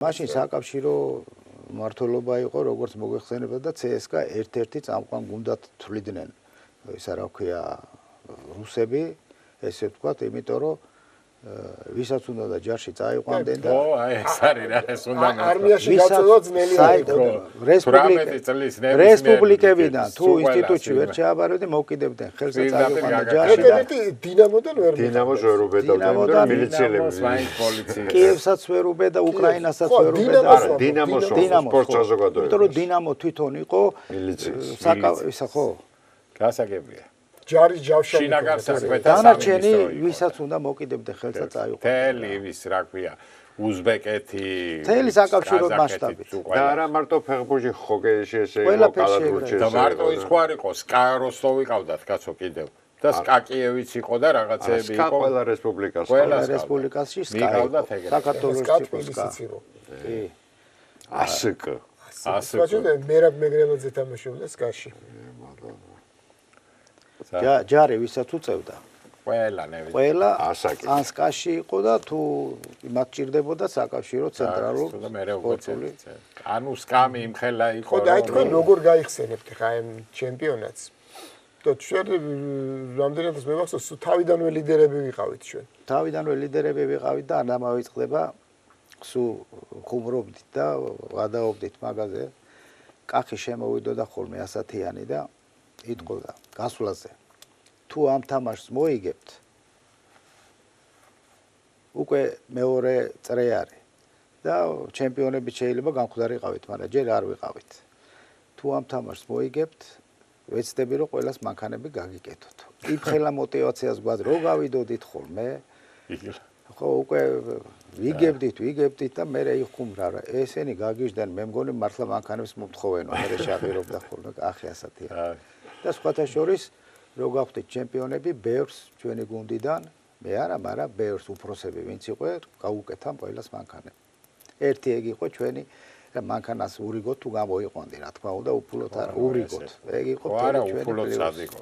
მაშინ საკავშირო მმართველობა იყო, როგორც მოგვეხსენებოდა და CSKA ერთ-ერთი წამყვან გუნდად თვლიდნენ. ისა რა ქვია რუსები, ესე ვთქვათ, იმიტომ რომ ვისაც უნდა და ჯარში წაიყვანდნენ და ეს არის რა ეს უნდა არმიაში გაწევა ძნელი რესპუბლიკებიდან თუ ინსტიტუტში ვერ შეაბარებდნენ, მოკიდებდნენ ხელს და წაიყვანდნენ ჯარში და დინამოდან ვერ დინამოს ვერ უბედავდნენ მილიციელები კიევსაც ვერ უბედა, უკრაინასაც ვერ უბედა. დინამოს სპორტ საზოგადოება. იმიტომ რომ დინამო თვითონ იყო ისა ხო? გასაგებია. ჯარის ჯავშანი. შინაგან საქმეთა დანარჩენი ვისაც უნდა მოკიდებდნენ ხელს და წაიყვანდნენ. თელი ვის რა ქვია უზბეკეთი თელი საკავშირო მასშტაბით. და არა მარტო ფეხბურთში ჰოკეიში ესე იყო, კალათბურთში და ესე მარტო იყო. ის ხო არ იყო, სკა როსტოვი ყავდათ კაცო კიდევ. და სკა კიევიც იყო და რაღაცეები სკა იყო. ყველა რესპუბლიკას. ყველა რესპუბლიკაში სკა იყო. საქართველოს სკატვილისიც იყო. ასკ. ასკ. მერაბ მეგრელაძე თამაშობდა სკაში. ჯარი ვისაც უწევდა. ყველა ნევი. ყველა ასაკი. ან სკაში იყო და თუ მათ ჭირდებოდა საკავშირო ცენტრალურ და მე როგორცელი. ანუ სკამი იმხელა იყო. ხო და აი თქვენ როგორ გაიხსენებთ ხა ამ ჩემპიონატს? და ჩვენ რამდენად მევახსოვს თავიდანვე ლიდერები ვიყავით ჩვენ. თავიდანვე ლიდერები ვიყავით და არ დამავიწყდება სულ ხუმრობდით და ვადაობდით მაგაზე. კახი შემოვიდოდა ხოლმე ასათიანი და იტყოდა გასვლაზე. თუ ამ თამაშს მოიგებთ უკვე მეორე წრე არის და ჩემპიონები შეიძლება გამხდარი იყავით, მაგრამ ჯერ არ ვიყავით. თუ ამ თამაშს მოიგებთ, ვეცდები რომ ყველას მანქანები გაგიკეთოთ. იმხელა мотиваციას გვაქვს, რო გავიდოდით ხოლმე. ხო, უკვე ვიგებდით და მე იხუმრა რა. ესენი გაგიჟდნენ, მე მგონი მართლა მანქანებს მომთხოვენო, მე შეაყირობდა ხოლმე კახი ასათიანი. და სხვათა შორის რო გავხდით ჩემპიონები, ბევრს ჩვენი გუნდიდან, მე არა, მაგრამ ბევრს უფროსები ვინც იყო, გაუკეთა ყველას მანქანები. ერთი ეგ იყო ჩვენი მანქანას ურიგოთ თუ გამოიყვანდი, რა თქმა უნდა, უფულოდ არ ურიგოთ. ეგ იყო არა, უფულოდ სად იყო.